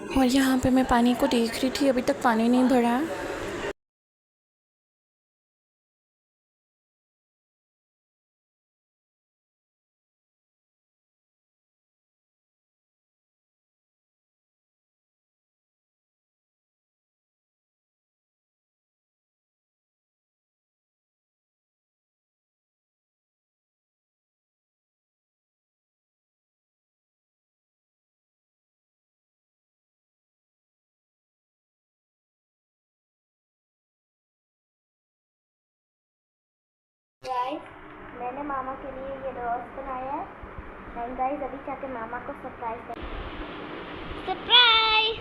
और यहाँ पे मैं पानी को देख रही थी, अभी तक पानी नहीं भरा। गाइस, मैंने मामा के लिए ये रोज बनाया है। एंड गाइस, अभी जाके मामा को सरप्राइज दें। सरप्राइज!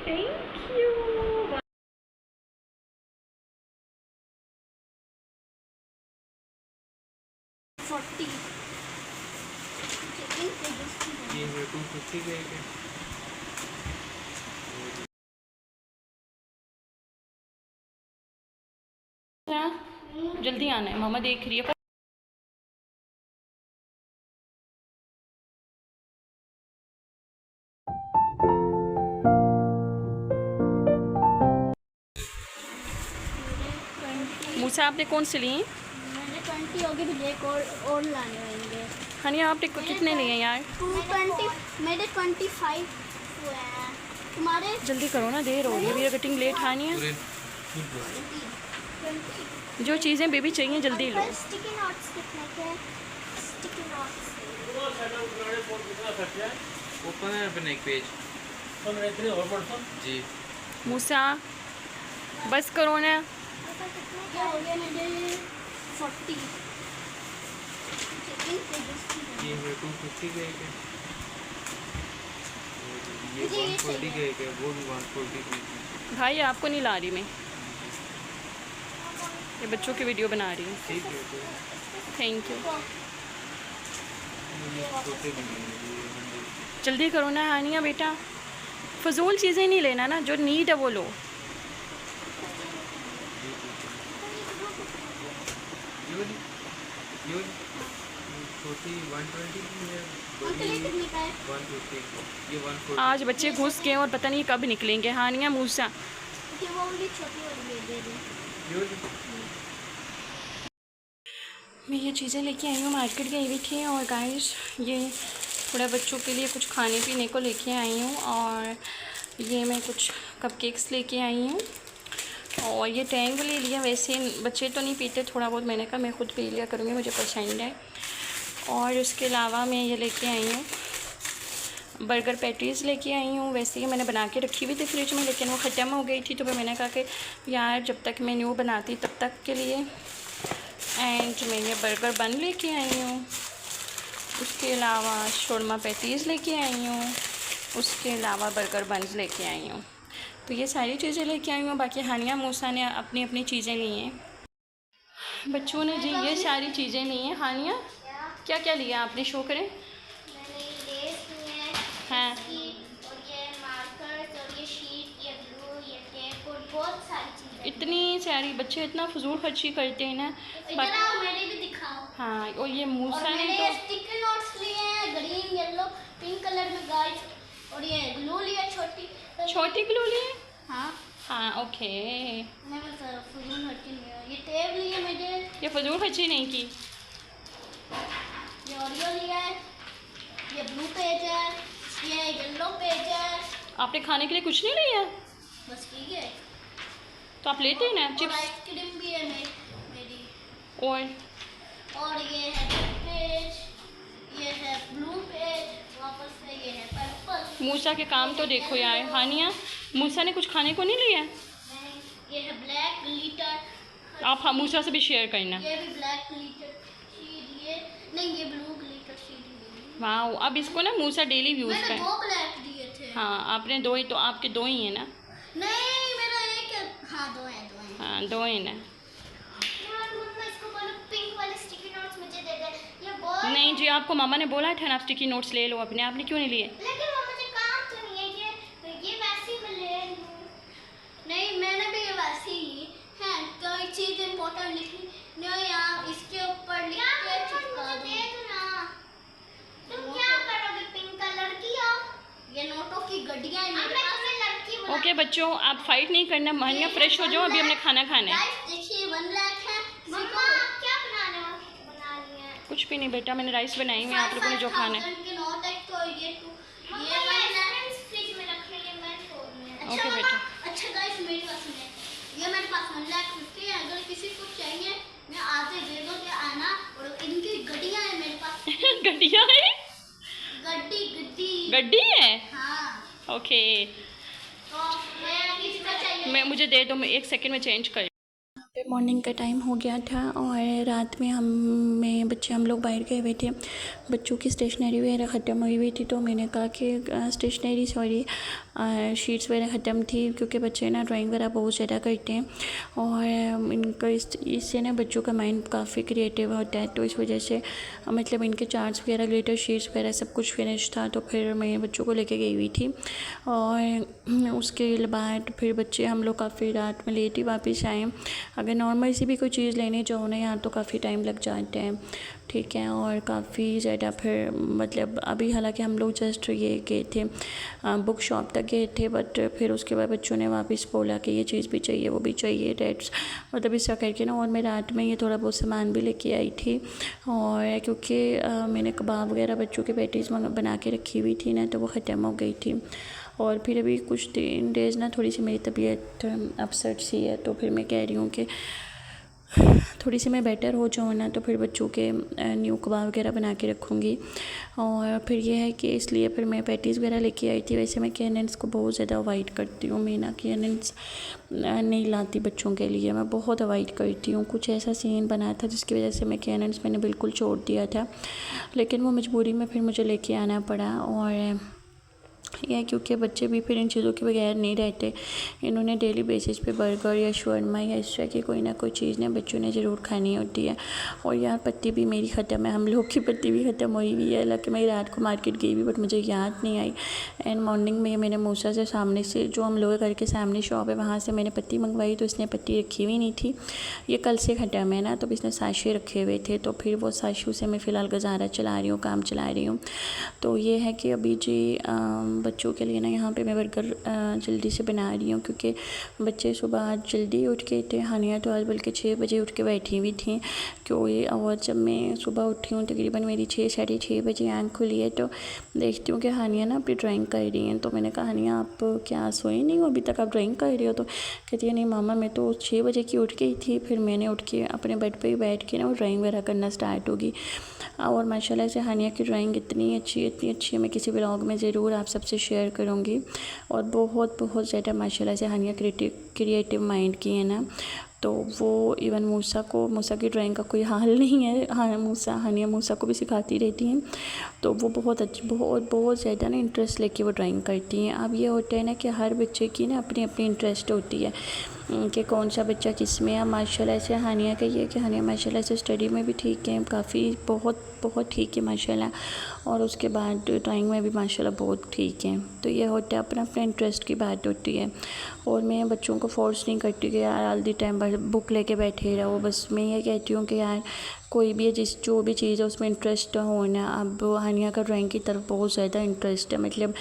Thank you. 40 ये 250 का है। जल्दी आना है, मामा देख रही है। मूसा आपने कौन से लिए? मैंने 20 हो गए, भी एक और लाने होंगे। हानिया आपने कितने लिए यार? 220, मेरे 25 हुए हैं। तुम्हारे? जल्दी करो ना, देर हो रही है, मेरा कटिंग लेट हानिया। जो चीज़ें बेबी चाहिए जल्दी लो। स्टिकी नोट्स कितने के? स्टिकी नोट्स ओपन है अपने एक पेज जी। मूसा बस करो ना। क्या हो गया? मेरे 40 ये 250 का है। ये 140 का है, वो भी 140 का है। भाई आपको नहीं ला रही मैं, ये बच्चों की वीडियो बना रही हूँ। ठीक है तो थैंक यू। ये छोटे बनेंगे। जल्दी करो ना हानिया बेटा, फजूल चीज़ें नहीं लेना ना, जो नीड है वो लो। ये छोटी 120 की है, बड़ी 150 की। ये 140। आज बच्चे घुस गए और पता नहीं कब निकलेंगे। हानिया मूसा वो वाली छोटी वाली दे दे। मैं ये चीज़ें लेके आई हूँ, मार्केट गई हुई थी। और गाइस ये थोड़ा बच्चों के लिए कुछ खाने पीने को लेके आई हूँ। और ये मैं कुछ कपकेक्स लेके आई हूँ। और ये टैंग ले लिया, वैसे बच्चे तो नहीं पीते, थोड़ा बहुत मैंने कहा मैं ख़ुद पी लिया करूँगी, मुझे पसंद है। और उसके अलावा मैं ये लेके आई हूँ बर्गर पैटीज़ लेके आई हूँ। वैसे ही मैंने बना के रखी हुई थी फ्रिज में, लेकिन वो ख़त्म हो गई थी, तो फिर मैंने कहा कि यार जब तक मैं न्यू बनाती तब तक के लिए। एंड मैं ये बर्गर बन लेके आई हूँ। उसके अलावा शोरमा पैटीज़ लेके आई हूँ। उसके अलावा बर्गर बन्स लेके आई हूँ। तो ये सारी चीज़ें लेके आई हूँ। बाकी हानिया मूसा ने अपनी अपनी चीज़ें ली हैं। बच्चों ने जी ये सारी चीज़ें ली हैं। हानिया क्या क्या लिया आपने, शो करें? मैंने लेस लिए हैं, हाँ और ये मार्कर्स, और ये शीट, ये ग्लू, ये टेप, और बहुत सारी चीज़ें। इतनी सारी, बच्चे इतना फजूल खर्ची करते हैं ना। इधर आओ, मेरे भी दिखाओ। हाँ, और ये मूसा ने मैंने तो स्टिकर नोट्स लिए हैं, ग्रीन, येलो, पिंक कलर में गाइस। और ये ग्लू लिया छोटी। छोटी ग्लू लिए। हाँ हाँ ओके, मैं बस फजूल खर्ची लिया। ये टेप लिए मैंने, ये फजूल खर्ची नहीं की। ये ऑरियो लिया है, ये ब्लू पेज है, ये येलो पेज है। आपने खाने के लिए कुछ नहीं लिया? बस ठीक है। तो आप लेते हैं ना और चिप्स। आइसक्रीम भी है मेरी। और ये है पेज, ये है ब्लू पेज, वापस से ये है पर्पल। मूसा के काम तो देखो यार। हानिया मूसा ने कुछ खाने को नहीं लिया? ये है ब्लैक ग्लिटर। आप मूसा से भी शेयर करना। ये भी ब्लैक ग्लिटर शीट, ये नहीं, ये ब्लू ग्लिटर शीट। वाह, अब इसको ना मूसा डेली यूज़ मैंने कर। 2 ब्लैक दिए थे। हाँ आपने 2 ही, तो आपके 2 ही हैं ना? नहीं, मेरा एक है। हाँ, 2 है। हाँ 2 हैं ना। यार मम्मा, इसको बोलो पिंक वाले स्टिकी नोट्स मुझे दे दे। ये बहुत नहीं जी, आपको मामा ने बोला था ना आप स्टिकी नोट्स ले लो अपने, आपने क्यों नहीं लिए? लेकिन वो मुझे काम तो नहीं है। ये वैसी मैं ले लूं। नहीं, मैंने भी ये वैसी ही है। कोई चीज इंपॉर्टेंट लिखनी नहीं, यहाँ इसके ऊपर लिख के चिपका दो। तुम क्या करोगे? पिंक कलर की हो? ये नोटों की की गड्डियां हैं मेरे पास। ओके बच्चों, आप फाइट नहीं करना, मानिया फ्रेश हो जाओ, अभी हमने खाना खाना है। गाइस देखिए 1 लाख है। मम्मा आप क्या बना रही हैं? कुछ भी नहीं बेटा, मैंने राइस बनाई हुई है, आप लोगों ने जो खाना है। के नोट है तो ये वाला फ्रिज में रख रही है मैं छोड़ रही। ओके बेटा। अच्छा गाइस मेरी बात सुनिए, ये मेरे पास 1 लाख 50 है, अगर किसी को चाहिए मैं आते दे दो के आना। और इनकी गड्डियां हैं मेरे पास। गड्डियाँ है? गड्डी गड्डी है? हाँ। ओके, तो मैं किसका चाहिए? मैं मुझे दे दो, मैं 1 सेकंड में चेंज कर। मॉर्निंग का टाइम हो गया था और रात में हम लोग बाहर गए हुए थे। बच्चों की स्टेशनरी वगैरह ख़त्म हुई थी, तो मैंने कहा कि स्टेशनरी शीट्स वगैरह ख़त्म थी, क्योंकि बच्चे ना ड्राइंग वगैरह बहुत ज़्यादा करते हैं और इनका इससे ना बच्चों का माइंड काफ़ी क्रिएटिव होता है। तो इस वजह से मतलब इनके चार्ट्स वगैरह, ग्लिटर शीट्स वगैरह सब कुछ फिनिश था, तो फिर मैं बच्चों को लेके गई हुई थी। और उसके बाद फिर बच्चे हम लोग काफ़ी रात में लेट ही वापस आए। अगर नॉर्मल सी भी कोई चीज़ लेने जाओ ना यार तो काफ़ी टाइम लग जाते हैं, ठीक है। और काफ़ी ज़्यादा फिर मतलब अभी हालांकि हम लोग जस्ट ये गए थे बुक शॉप तक गए थे, बट फिर उसके बाद बच्चों ने वापस बोला कि ये चीज़ भी चाहिए, वो भी चाहिए, डेट्स मतलब इस तरह करके ना। और मैं रात में ये थोड़ा बहुत सामान भी लेके आई थी, और क्योंकि मैंने कबाब वगैरह बच्चों के पैटीज़ बना के रखी हुई थी ना, तो वो ख़त्म हो गई थी। और फिर अभी कुछ डेज़ ना थोड़ी सी मेरी तबीयत अपसेट सी है, तो फिर मैं कह रही हूँ कि थोड़ी सी मैं बेटर हो जाऊँ ना, तो फिर बच्चों के न्यू कबाब वगैरह बना के रखूँगी। और फिर ये है कि इसलिए फिर मैं पैटीज़ वगैरह लेके आई थी। वैसे मैं कैनेंस को बहुत ज़्यादा अवॉइड करती हूँ, मैं ना कैनेंस नहीं लाती बच्चों के लिए, मैं बहुत अवॉइड करती हूँ। कुछ ऐसा सीन बना था जिसकी वजह से मैं कैनेंस मैंने बिल्कुल छोड़ दिया था, लेकिन वो मजबूरी में फिर मुझे लेके आना पड़ा। और यह क्योंकि बच्चे भी फिर इन चीज़ों के बगैर नहीं रहते, इन्होंने डेली बेसिस पे बर्गर या शवर्मा या इस तरह की कोई ना कोई चीज़ ना बच्चों ने ज़रूर खानी होती है। और यार पत्ती भी मेरी ख़त्म है, हम लोग की पत्ती भी ख़त्म हुई हुई है। हालांकि मैं रात को मार्केट गई भी, बट मुझे याद नहीं आई। एंड मॉर्निंग में मैंने मूसा से सामने से, जो हम लोग के घर के सामने शॉप है, वहाँ से मैंने पत्ती मंगवाई, तो इसने पत्ती रखी हुई नहीं थी। ये कल से ख़त्म है ना, तो इसने साशे रखे हुए थे, तो फिर वो साशू से मैं फ़िलहाल गुजारा चला रही हूँ, काम चला रही हूँ। तो ये है कि अभी जी बच्चों के लिए ना यहाँ पे मैं बर्गर जल्दी से बना रही हूँ, क्योंकि बच्चे सुबह आज जल्दी उठ के थे। हानिया तो आज बल्कि 6 बजे उठ के बैठी हुई थी, क्योंकि और जब मैं सुबह उठी हूँ तकरीबन मेरी 6 साढ़े 6 बजे आँख खुली है, तो देखती हूँ कि हानिया ना अपनी ड्राइंग कर रही हैं। तो मैंने कहा हानिया आप क्या सोई नहीं हो अभी तक, आप ड्राइंग कर रही हो? तो कहती है नहीं मामा मैं तो 6 बजे की उठ गई थी, फिर मैंने उठ के अपने बेड पर ही बैठ के ना वो ड्राइंग वगैरह करना स्टार्ट होगी। और माशाल्लाह से हानिया की ड्राइंग इतनी अच्छी है, मैं किसी व्लॉग में ज़रूर आप सबसे शेयर करूँगी। और बहुत बहुत ज़्यादा माशाल्लाह से हानिया क्रिएटिव माइंड की है ना, तो वो इवन मूसा की ड्राइंग का कोई हाल नहीं है। हाँ हानिया मूसा को भी सिखाती रहती हैं, तो वो बहुत ज़्यादा ना इंटरेस्ट लेके वो ड्राइंग करती हैं। अब ये होता है ना कि हर बच्चे की ना अपनी अपनी इंटरेस्ट होती है कि कौन सा बच्चा किस में है। माशाल्लाह से हानिया का ये है कि हानिया माशाल्लाह से स्टडी में भी ठीक है, काफ़ी बहुत ठीक है माशाल्लाह, और उसके बाद ड्राइंग में भी माशाल्लाह बहुत ठीक है। तो ये होता है अपना अपना इंटरेस्ट की बात होती है। और मैं बच्चों को फोर्स नहीं करती कि यार ऑल द टाइम बुक लेके बैठे रहो, बस मैं ये कहती हूँ कि यार कोई भी जो भी चीज़ है उसमें इंटरेस्ट होना। अब हानिया का ड्राइंग की तरफ बहुत ज़्यादा इंटरेस्ट है, मतलब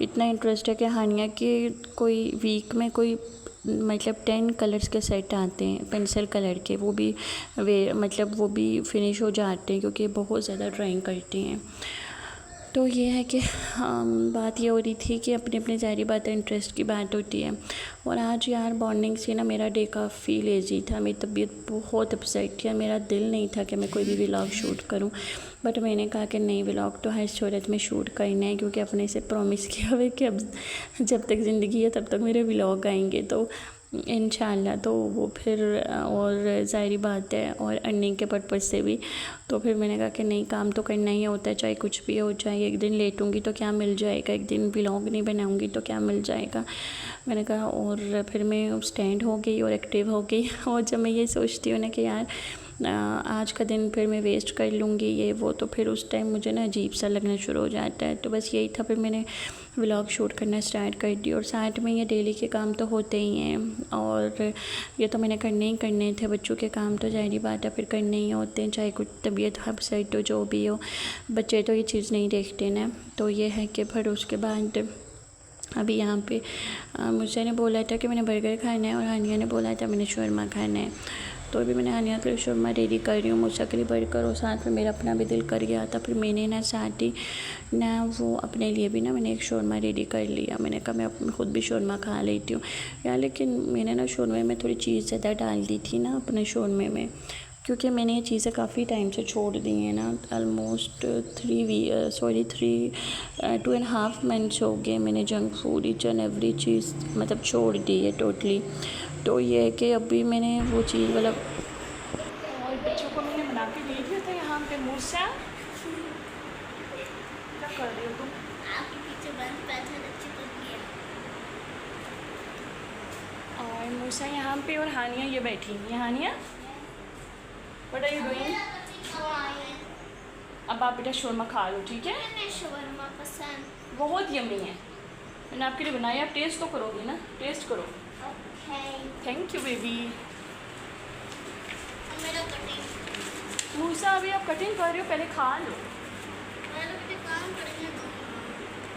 इतना इंटरेस्ट है कि हानिया के कोई वीक में कोई मतलब 10 कलर्स के सेट आते हैं पेंसिल कलर के, वो भी फिनिश हो जाते हैं, क्योंकि बहुत ज़्यादा ड्राइंग करती हैं। तो ये है कि बात ये हो रही थी कि अपनी अपनी ज़ाहिर बात है इंटरेस्ट की बात होती है। और आज यार मॉर्निंग से ना मेरा डे काफ़ी लेज़ी था, मेरी तबीयत बहुत अपसेट थी, मेरा दिल नहीं था कि मैं कोई भी व्लॉग शूट करूं, बट मैंने कहा कि नहीं व्लॉग तो हर सूरत में शूट करना है, क्योंकि अपने से प्रॉमिस किया हुआ है कि अब जब तक ज़िंदगी है तब तक मेरे व्लॉग आएंगे, तो इंशाल्लाह। तो वो फिर और ज़ाहिर बात है और अर्निंग के पर्पज़ से भी, तो फिर मैंने कहा कि नहीं काम तो करना ही होता है, चाहे कुछ भी हो जाए। एक दिन लेटूंगी तो क्या मिल जाएगा, एक दिन व्लॉग नहीं बनाऊंगी तो क्या मिल जाएगा, मैंने कहा। और फिर मैं स्टैंड हो गई और एक्टिव हो गई। और जब मैं ये सोचती हूँ ना कि यार आज का दिन फिर मैं वेस्ट कर लूँगी ये वो, तो फिर उस टाइम मुझे ना अजीब सा लगना शुरू हो जाता है। तो बस यही था, फिर मैंने व्लॉग शूट करना स्टार्ट कर दिया। और साथ में ये डेली के काम तो होते ही हैं, और ये तो मैंने करने थे। बच्चों के काम तो ज़ाहिर बात है फिर करने ही होते हैं, चाहे कुछ तबीयत अपसेट हो जो भी हो, बच्चे तो ये चीज़ नहीं देखते ना। तो ये है कि फिर उसके बाद अभी यहाँ पे मुझसे ने बोला था कि मैंने बर्गर खाना है और हानिया ने बोला था मैंने शौरमा खाना है। तो अभी मैंने हानिया के लिए शौरमा रेडी कर रही हूँ, मूसा के लिए बर्गर, और साथ में मेरा अपना भी दिल कर गया था। फिर मैंने ना साथ ही ना वो अपने लिए भी ना मैंने एक शौरमा रेडी कर लिया। मैंने कहा मैं ख़ुद भी शौरमा खा लेती हूँ यार, लेकिन मैंने ना शौरमे में थोड़ी चीज़ ज़्यादा डाल दी थी ना अपने शौरमे में, क्योंकि मैंने ये चीज़ें काफ़ी टाइम से छोड़ दी हैं ना, ऑलमोस्ट 2.5 मंथ्स हो गए मैंने junk food each and every चीज़ मतलब छोड़ दी है टोटली। तो ये है कि अभी मैंने वो चीज़ मतलब और बच्चों को मैंने बना के दे दिया था यहाँ पे। मूसा क्या कर रही हो तुम? आपके पीछे बंद बैठा अच्छी कर दिया। और मूसा यहाँ पे और हानिया ये बैठी है। हानिया व्हाट आर यू डूइंग? अब आप बेटा शौरमा खा लो, ठीक है? मैंने शवरमा पसंद बहुत यम्मी है, मैंने आपके लिए बनाया। आप टेस्ट तो करोगी ना? टेस्ट करो। ओके। Thank you baby. मेरा कटिंग मूसा अभी आप कटिंग कर रहे हो, पहले खा लो। मैंने भी काम करने दो।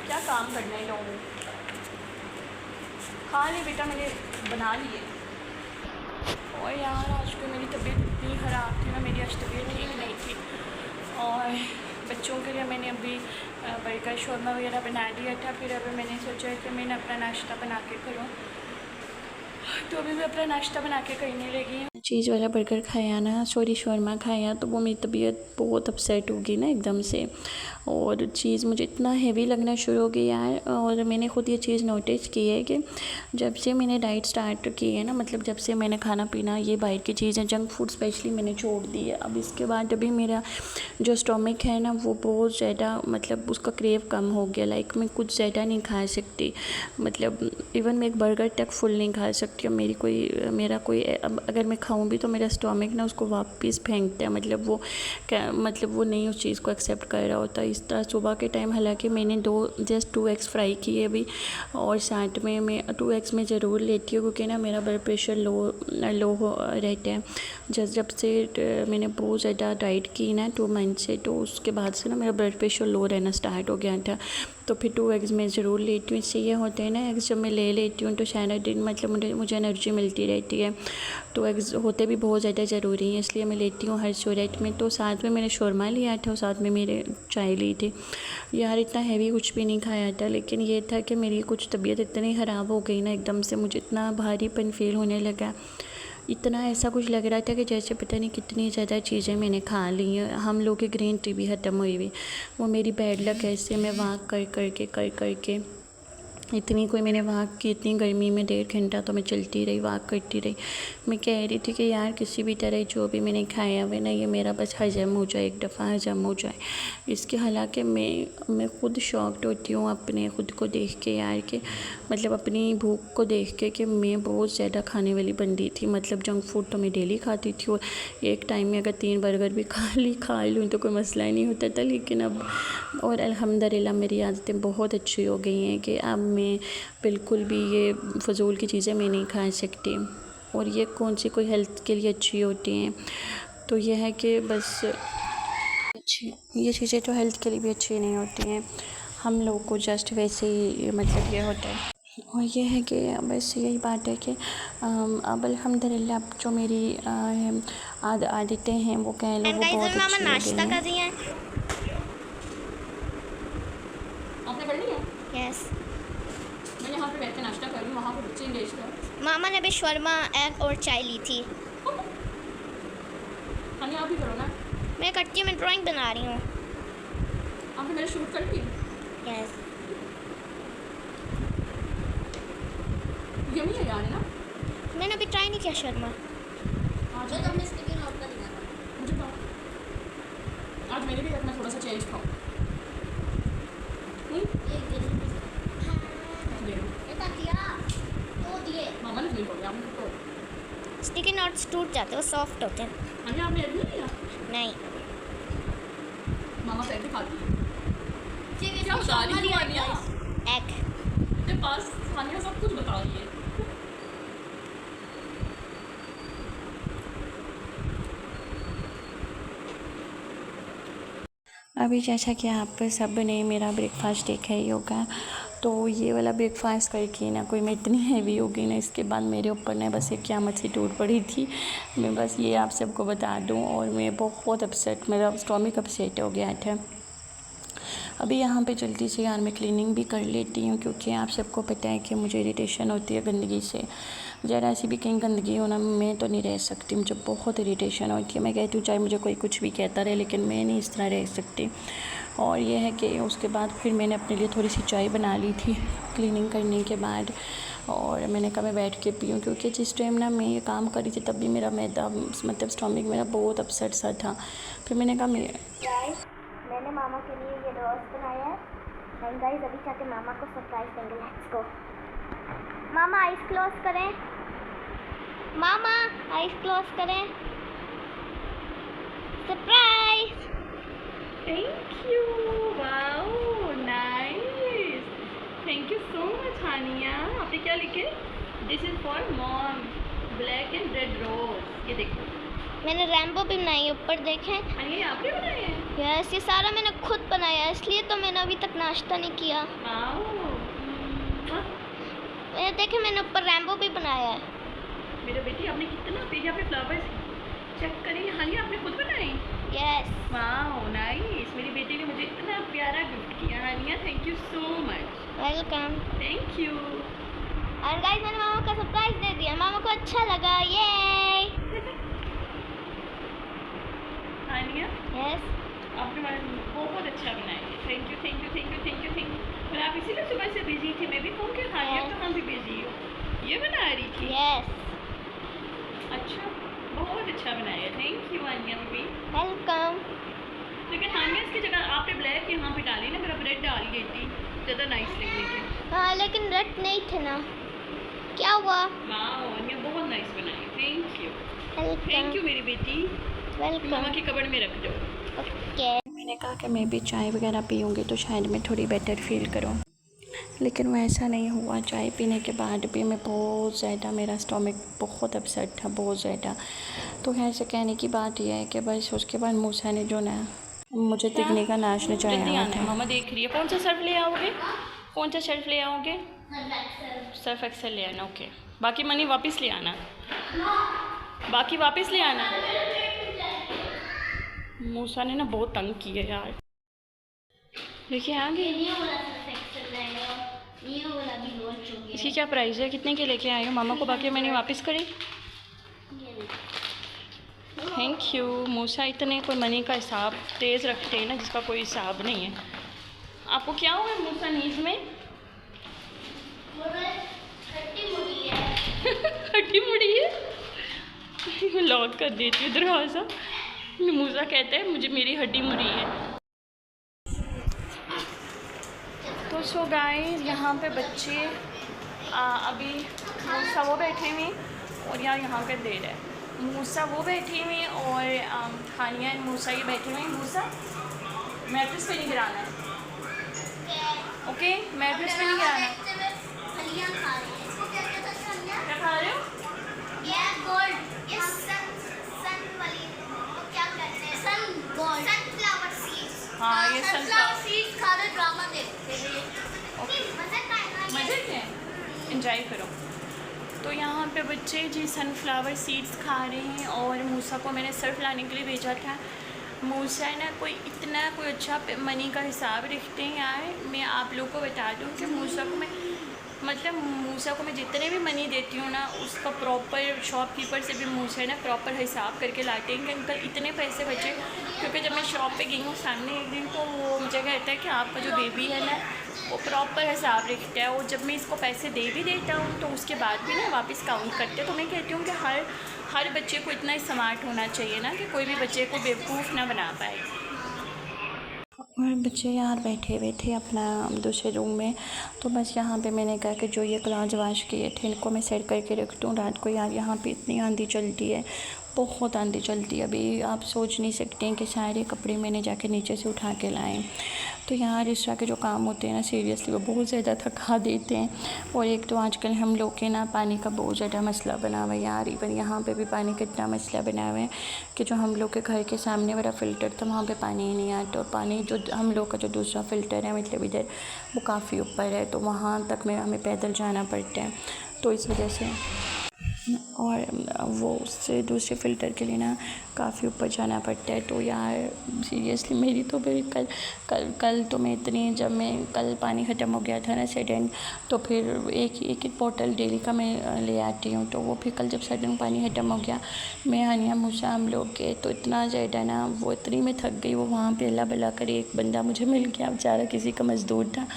क्या काम करना है लोगों? खा ले बेटा, मैंने बना लिए। और यार आज को मेरी तबीयत इतनी ख़राब थी ना, मेरी आज तबीयत ठीक नहीं थी। और बच्चों के लिए मैंने अभी बर्गर शौरमा वगैरह बना दिया था। फिर अभी मैंने सोचा कि मैंने अपना नाश्ता बना के करूँ, तो अभी मैं अपना नाश्ता बना के करने लगी हूँ। चीज़ वाला बर्गर खाया ना, सॉरी शौरमा खाया, तो वो मेरी तबीयत बहुत अपसेट होगी ना एकदम से, और चीज़ मुझे इतना हेवी लगना शुरू हो गई यार। और मैंने ख़ुद ये चीज़ नोटिस की है कि जब से मैंने डाइट स्टार्ट की है ना, मतलब जब से मैंने खाना पीना ये बाहर की चीज़ें जंक फूड स्पेशली मैंने छोड़ दी है। अब इसके बाद अभी मेरा जो स्टोमक है ना वो बहुत ज़्यादा मतलब उसका क्रेव कम हो गया। लाइक मैं कुछ ज़्यादा नहीं खा सकती, मतलब इवन मैं एक बर्गर तक फुल नहीं खा सकती। और मेरा कोई अगर मैं खाऊं भी तो मेरा स्टोमक ना उसको वापस फेंकता है, मतलब वो नहीं उस चीज़ को एक्सेप्ट कर रहा होता। इस तरह सुबह के टाइम हालांकि मैंने जस्ट 2 एग्स फ्राई किए अभी, और साथ में मैं 2 एग्स में ज़रूर लेती हूँ क्योंकि ना मेरा ब्लड प्रेशर लो हो रहता है। जब से मैंने बहुत ज़्यादा डाइट की ना 2 मंथ से, तो उसके बाद से ना मेरा ब्लड प्रेशर लो रहना स्टार्ट हो गया था। तो फिर 2 एग्स मैं ज़रूर लेती हूँ। इससे ये होता है ना, एग्स जब मैं ले लेती हूँ तो सारा दिन मतलब मुझे एनर्जी मिलती रहती है। तो एग्स होते भी बहुत ज़्यादा ज़रूरी हैं, इसलिए मैं लेती हूँ हर सूरत में। तो साथ में मैंने शौरमा लिया था और साथ में मेरे चाय ली थी। यार इतना हैवी कुछ भी नहीं खाया था, लेकिन ये था कि मेरी कुछ तबीयत इतनी ख़राब हो गई ना एकदम से, मुझे इतना भारीपन फील होने लगा। इतना ऐसा कुछ लग रहा था कि जैसे पता नहीं कितनी ज़्यादा चीज़ें मैंने खा ली हैं। हम लोग की ग्रीन टी भी ख़त्म हुई हुई, वो मेरी बैड लक ऐसे मैं वॉक कर के इतनी कोई मैंने वॉक की, इतनी गर्मी में 1.5 घंटा तो मैं चलती रही, वॉक करती रही। मैं कह रही थी कि यार किसी भी तरह जो भी मैंने खाया हुआ ना ये मेरा बस हज़म हो जाए, एक दफ़ा हज़म हो जाए इसके। हालांकि मैं ख़ुद शॉक्ड होती हूँ अपने ख़ुद को देख के यार, कि मतलब अपनी भूख को देख के कि मैं बहुत ज़्यादा खाने वाली बंदी थी। मतलब जंक फूड तो मैं डेली खाती थी, और एक टाइम में अगर 3 बर्गर भी खा लूँ तो कोई मसला ही नहीं होता था। लेकिन अब और अल्हम्दुलिल्लाह मेरी आदतें बहुत अच्छी हो गई हैं कि अब मैं बिल्कुल भी ये फ़जूल की चीज़ें मैं नहीं खा सकती, और ये कौन सी कोई हेल्थ के लिए अच्छी होती हैं। तो ये है कि बस ये चीज़ें तो हेल्थ के लिए भी अच्छी नहीं होती हैं, हम लोग को जस्ट वैसे ही मतलब ये होता है। और ये है कि बस यही बात है कि अब अल्हम्दुलिल्लाह अब जो मेरी आदतें हैं वो कह लो वो बहुत अच्छी हो गई हैं। कर रही हैं। आपने पढ़ लिया? यस। मैं यहाँ पे बैठ के नाश्ता कर रही हूँ, वहाँ पर बच्चे इंगेज कर। मामा ने भी शवरमा, एग और चाय ली थी। हनी आप भी करो ना। मैं करती हूँ, मैं ड्राइंग बना रही हूँ। आपने मेरे शूट कर ली? यस। यम्मी है यार, है ना? मैंने अभी ट्राई नहीं किया शवरमा। आज हमने स्टिकी नोट का दिया था मुझे तो। आज मेरे भी रखना थोड़ा सा चेंज खाओ। मामा ने नहीं बोला, आपने तो स्टिकी नोट्स टूट जाते हैं, वो सॉफ्ट होते हैं। हनी आपने एग नहीं लिया? नहीं। मामा पैसे खाती है। क्या बता रही है हानिया? एग। तेरे पास हानिया सब कुछ बता रही है। अभी जैसा कि आप सब ने मेरा ब्रेकफास्ट देखा ही होगा, तो ये वाला ब्रेकफास्ट करके ना कोई मैं इतनी हैवी हो गई ना, इसके बाद मेरे ऊपर ना बस एक क़यामत सी टूट पड़ी थी। मैं बस ये आप सबको बता दूँ, और मैं बहुत अपसेट, मेरा स्टॉमक अपसेट हो गया था। अभी यहाँ पे जल्दी से यार मैं क्लीनिंग भी कर लेती हूँ, क्योंकि आप सबको पता है कि मुझे इरिटेशन होती है गंदगी से। ज़रा सी भी कहीं गंदगी हो ना, मैं तो नहीं रह सकती, मुझे बहुत इरिटेशन होती है। मैं कहती हूँ चाहे मुझे कोई कुछ भी कहता रहे, लेकिन मैं नहीं इस तरह रह सकती। और ये है कि उसके बाद फिर मैंने अपने लिए थोड़ी सी चाय बना ली थी क्लीनिंग करने के बाद, और मैंने कहा मैं बैठ के पीऊँ, क्योंकि जिस टाइम ना मैं ये काम करी थी तब भी मेरा मैदा मतलब स्टमक मेरा बहुत अपसेट सा था। फिर मैंने कहा मैंने मामा के लिए ये रोस्ट बनाया है। एंड गाइस अभी जाके मामा को सरप्राइज देंगे। Let's go. मामा आइज क्लोज करें। मामा आइज क्लोज करें। Surprise. Thank you, wow nice, thank you so much Haniya. आपने क्या लिखे? This is for mom, black and red rose. ये देखो मैंने रैम्बो भी बनाई, ऊपर देखें। ये आपने बनाए हैं? यस, ये सारा मैंने खुद बनाया है, इसलिए तो मैंने अभी तक नाश्ता नहीं किया। ये देखें, मैंने ऊपर रैम्बो भी बनाया है। मेरे बेटी आपने कितना पे यहाँ पे फ्लावर्स चेक करें। हानिया आपने खुद बनाए? यस। वाओ नाइस, मेरी बेटी ने मुझे इतना प्यारा गिफ्ट किया। Haniya thank you so much. Welcome. Thank you. और गाइस मैंने मामा को सरप्राइज दे दिया, मामा को अच्छा लगा। ये हानिया यस, आपने बहुत अच्छा बनाया। Thank you thank you thank you thank you thank you. और आप इसीलिए सुबह से बिजी थी, मैं भी फोन के हानिया कहाँ भी बिजी हो, ये बना रही थी? यस। अच्छा, बहुत अच्छा बनाया। Thank you Hania baby. Welcome. लेकिन हानिया इसकी जगह आपने ब्लैक यहाँ पे डाली ना, अगर आप रेड डाल देती ज़्यादा नाइस लगने की। हाँ, लेकिन रेड नहीं थे ना, क्या हुआ? वाओ हानिया बहुत नाइस बनाई। Thank you. Welcome. Thank you मेरी बेटी। वेलकम। मामा की कबड़ में रख दो। ओके। मैंने कहा कि मैं भी चाय वगैरह पीऊँगी तो शायद मैं थोड़ी बेटर फील करूँ, लेकिन वैसा नहीं हुआ। चाय पीने के बाद भी मैं बहुत ज़्यादा, मेरा स्टमक बहुत अपसेट था, बहुत ज़्यादा। तो खैर से कहने की बात यह है कि बस उसके बाद मूसा ने जो ना मुझे तिगने का नाच नचाया था। मामा देख रही है। कौन सा सर्फ ले आओगे? कौन सा सर्फ ले आओगे? सर्फ एक्सेल ले आना। ओके, बाकी मनी वापस ले आना, बाकी वापस ले आना। मूसा ने ना बहुत तंग किया यार। देखिए आ गई। इसकी क्या प्राइस है? कितने के लेके आई हो? मामा को बाकी मैंने वापस करी। Thank you. मूसा इतने कोई मनी का हिसाब तेज़ रखते हैं ना, जिसका कोई हिसाब नहीं है। आपको क्या हुआ मूसा नीज में? हड्डी मुड़ी है। लॉक कर देती हूँ दरवाज़ा। मूसा कहता है मुझे मेरी हड्डी मुड़ी है। तो सो गाइस यहाँ पे बच्चे अभी मूसा वो बैठे हुए और यार यहाँ पे दे रहा है। मूसा वो बैठे हुए और हानिया एंड मूसा ये बैठे हुए हैं। मूसा मैट्रेस पे नहीं गिराना है, ओके? मैट्रेस पे नहीं गिराना। क्या खा रहे हो? हाँ, ये सनफ्लावर सीड्स खा रहे, ड्रामा देखते हैं। मज़े के एंजॉय करो। तो यहाँ पे बच्चे जी सनफ्लावर सीड्स खा रहे हैं, और मूसा को मैंने सर्फ लाने के लिए भेजा था। मूसा है ना कोई इतना कोई अच्छा मनी का हिसाब रखते हैं यार। मैं आप लोगों को बता दूँ कि मूसा को मैं जितने भी मनी देती हूँ ना, उसका प्रॉपर शॉपकीपर से भी मूसा ना प्रॉपर हिसाब करके लाते हैं कि अंकल इतने पैसे बचे। क्योंकि जब मैं शॉप पे गई हूँ सामने एक दिन, तो वो मुझे कहता है कि आपका जो बेबी है ना वो प्रॉपर हिसाब रखता है, और जब मैं इसको पैसे दे भी देता हूँ तो उसके बाद भी ना वापस काउंट करते हैं। तो मैं कहती हूँ कि हर बच्चे को इतना स्मार्ट होना चाहिए ना, कि कोई भी बच्चे को बेवकूफ़ ना बना पाए। और बच्चे यार बैठे हुए थे अपना दूसरे रूम में, तो बस यहाँ पे मैंने कहा कि जो ये क्लॉथ वाश किए थे इनको मैं सेट करके रख दूँ रात को। यार यहाँ पे इतनी आंधी चलती है, बहुत आंधी चलती है। अभी आप सोच नहीं सकते हैं कि सारे कपड़े मैंने जाके नीचे से उठा के लाए। तो यहाँ रिश्ता के जो काम होते हैं ना सीरियसली वो बहुत ज़्यादा थका देते हैं। और एक तो आजकल हम लोग के ना पानी का बहुत ज़्यादा मसला बना हुआ है यार। इवन यहाँ पे भी पानी का इतना मसला बना हुआ है कि जो हम लोग के घर के सामने वाला फ़िल्टर था वहाँ पे पानी ही नहीं आता। और पानी जो हम लोग का जो दूसरा फ़िल्टर है मतलब इधर वो काफ़ी ऊपर है, तो वहाँ तक में हमें पैदल जाना पड़ता है। तो इस वजह से और वो उससे दूसरे फ़िल्टर के लिए ना काफ़ी ऊपर जाना पड़ता है। तो यार सीरियसली मेरी तो मेरी कल तो मैं इतनी, जब मैं कल पानी ख़त्म हो गया था ना सडन, तो फिर एक बोतल डेली का मैं ले आती हूँ। तो वो फिर कल जब सडन पानी ख़त्म हो गया, मैं हानिया मूसा हम लोग के, तो इतना ज़्यादा ना वो इतनी मैं थक गई। वो वहाँ पे अल्लाह भला करे एक बंदा मुझे मिल गया, बेचारा किसी का मज़दूर था।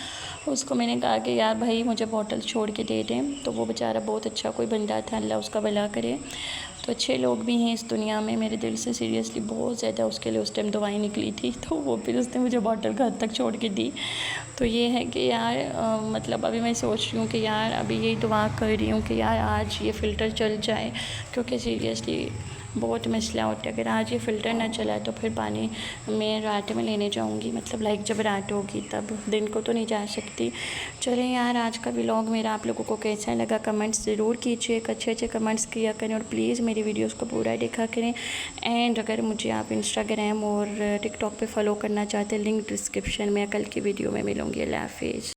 उसको मैंने कहा कि यार भाई मुझे बोतल छोड़ के दे दें, तो वो बेचारा बहुत अच्छा कोई बंदा था, अल्लाह उसका भला करे। तो अच्छे लोग भी हैं इस दुनिया में। मेरे दिल से सीरियसली बहुत ज़्यादा उसके लिए उस टाइम दुआएं निकली थी, तो वो फिर उसने मुझे बोतल घर तक छोड़ के दी। तो ये है कि यार मतलब अभी मैं सोच रही हूँ कि यार अभी यही दुआ कर रही हूँ कि यार आज ये फ़िल्टर चल जाए, क्योंकि सीरियसली बहुत मसला होता है। अगर आज ये फ़िल्टर ना चला तो फिर पानी मैं रात में लेने जाऊँगी, मतलब लाइक जब रात होगी तब, दिन को तो नहीं जा सकती। चलें यार, आज का व्लॉग मेरा आप लोगों को कैसा लगा कमेंट्स ज़रूर कीजिए, अच्छे कमेंट्स किया करें और प्लीज़ मेरी वीडियोस को पूरा देखा करें। एंड अगर मुझे आप इंस्टाग्राम और टिकटॉक पे फॉलो करना चाहते हैं, लिंक डिस्क्रिप्शन में। कल की वीडियो में मिलूँगी। अल्लाह हाफिज़।